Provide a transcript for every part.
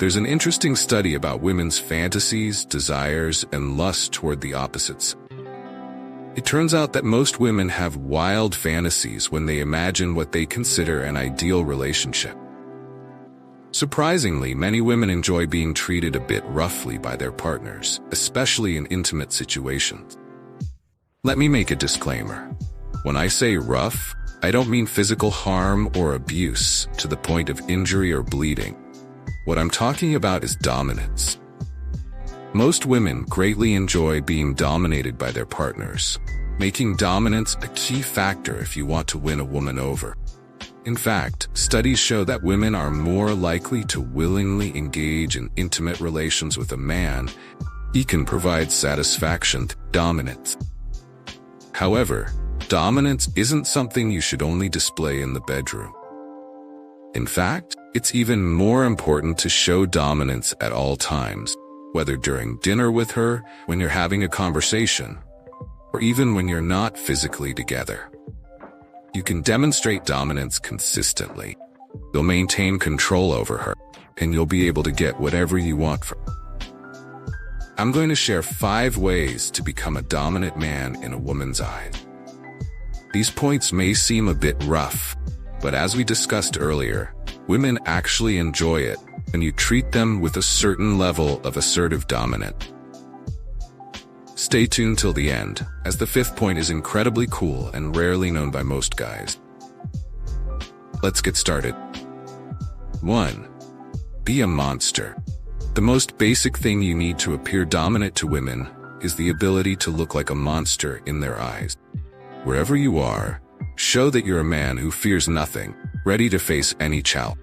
There's an interesting study about women's fantasies, desires, and lust toward the opposites. It turns out that most women have wild fantasies when they imagine what they consider an ideal relationship. Surprisingly, many women enjoy being treated a bit roughly by their partners, especially in intimate situations. Let me make a disclaimer. When I say rough, I don't mean physical harm or abuse to the point of injury or bleeding. What I'm talking about is dominance. Most women greatly enjoy being dominated by their partners, making dominance a key factor if you want to win a woman over. In fact, studies show that women are more likely to willingly engage in intimate relations with a man if he can provide satisfaction through dominance. However, dominance isn't something you should only display in the bedroom. In fact, it's even more important to show dominance at all times, whether during dinner with her, when you're having a conversation, or even when you're not physically together. You can demonstrate dominance consistently. You'll maintain control over her, and you'll be able to get whatever you want from her. I'm going to share 5 ways to become a dominant man in a woman's eyes. These points may seem a bit rough, but as we discussed earlier, women actually enjoy it when you treat them with a certain level of assertive dominance. Stay tuned till the end, as the 5th point is incredibly cool and rarely known by most guys. Let's get started. 1. Be a monster. The most basic thing you need to appear dominant to women is the ability to look like a monster in their eyes. Wherever you are, show that you're a man who fears nothing, ready to face any challenge.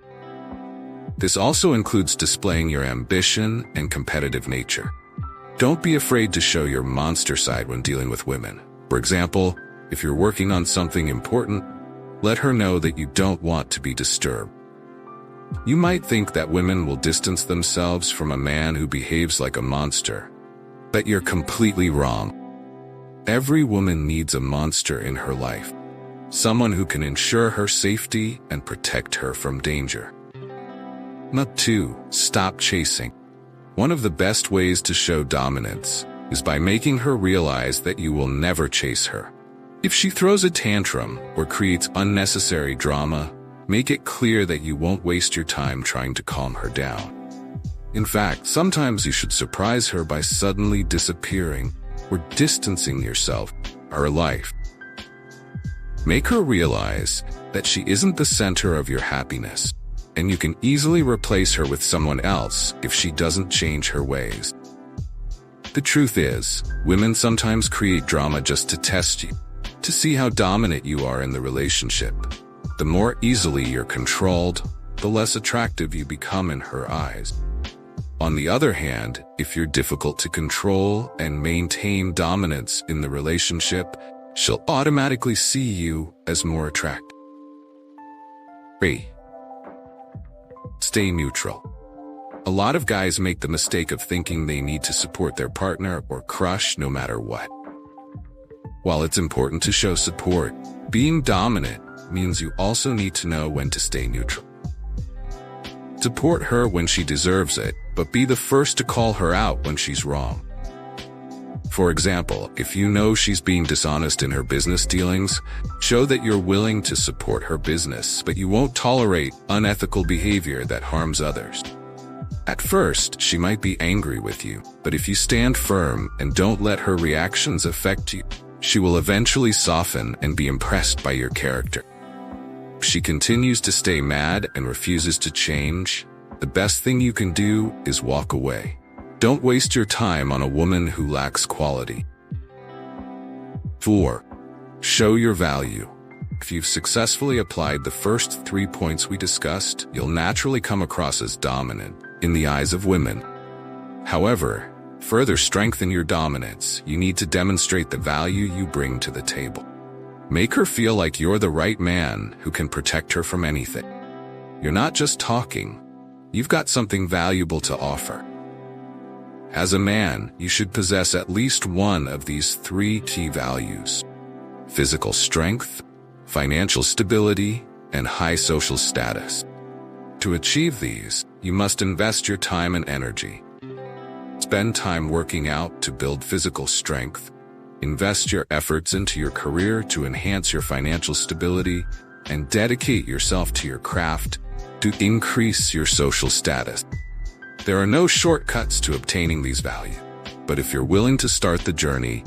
This also includes displaying your ambition and competitive nature. Don't be afraid to show your monster side when dealing with women. For example, if you're working on something important, let her know that you don't want to be disturbed. You might think that women will distance themselves from a man who behaves like a monster, but you're completely wrong. Every woman needs a monster in her life, someone who can ensure her safety and protect her from danger. Number 2, stop chasing. One of the best ways to show dominance is by making her realize that you will never chase her. If she throws a tantrum or creates unnecessary drama, make it clear that you won't waste your time trying to calm her down. In fact, sometimes you should surprise her by suddenly disappearing or distancing yourself from her life. Make her realize that she isn't the center of your happiness, and you can easily replace her with someone else if she doesn't change her ways. The truth is, women sometimes create drama just to test you, to see how dominant you are in the relationship. The more easily you're controlled, the less attractive you become in her eyes. On the other hand, if you're difficult to control and maintain dominance in the relationship, she'll automatically see you as more attractive. 3. Stay neutral. A lot of guys make the mistake of thinking they need to support their partner or crush no matter what. While it's important to show support, being dominant means you also need to know when to stay neutral. Support her when she deserves it, but be the first to call her out when she's wrong. For example, if you know she's being dishonest in her business dealings, show that you're willing to support her business, but you won't tolerate unethical behavior that harms others. At first, she might be angry with you, but if you stand firm and don't let her reactions affect you, she will eventually soften and be impressed by your character. If she continues to stay mad and refuses to change, the best thing you can do is walk away. Don't waste your time on a woman who lacks quality. 4. Show your value. If you've successfully applied the first 3 points we discussed, you'll naturally come across as dominant in the eyes of women. However, further strengthen your dominance, you need to demonstrate the value you bring to the table. Make her feel like you're the right man who can protect her from anything. You're not just talking. You've got something valuable to offer. As a man, you should possess at least one of these 3 key values: physical strength, financial stability, and high social status. To achieve these, you must invest your time and energy. Spend time working out to build physical strength. Invest your efforts into your career to enhance your financial stability, and dedicate yourself to your craft to increase your social status. There are no shortcuts to obtaining these values, but if you're willing to start the journey,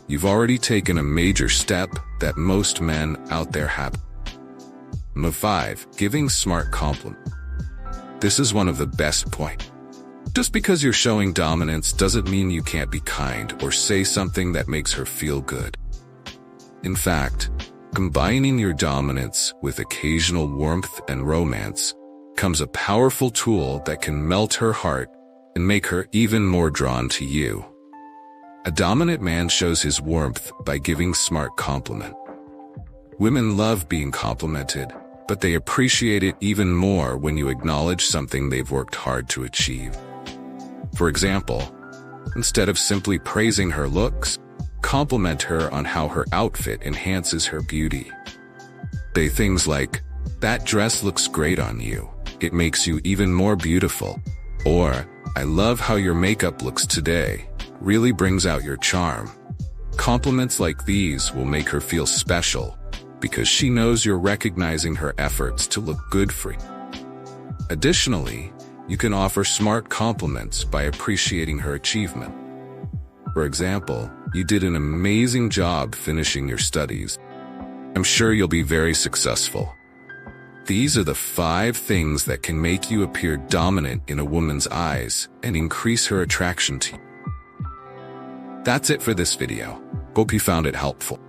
you've already taken a major step that most men out there have. Number 5. Giving smart compliments. This is one of the best points. Just because you're showing dominance doesn't mean you can't be kind or say something that makes her feel good. In fact, combining your dominance with occasional warmth and romance becomes a powerful tool that can melt her heart and make her even more drawn to you. A dominant man shows his warmth by giving smart compliments. Women love being complimented, but they appreciate it even more when you acknowledge something they've worked hard to achieve. For example, instead of simply praising her looks, compliment her on how her outfit enhances her beauty. Say things like, "That dress looks great on you. It makes you even more beautiful." Or, "I love how your makeup looks today. Really brings out your charm." Compliments like these will make her feel special because she knows you're recognizing her efforts to look good for you. Additionally, you can offer smart compliments by appreciating her achievement. For example, "You did an amazing job finishing your studies. I'm sure you'll be very successful." These are the 5 things that can make you appear dominant in a woman's eyes and increase her attraction to you. That's it for this video. Hope you found it helpful.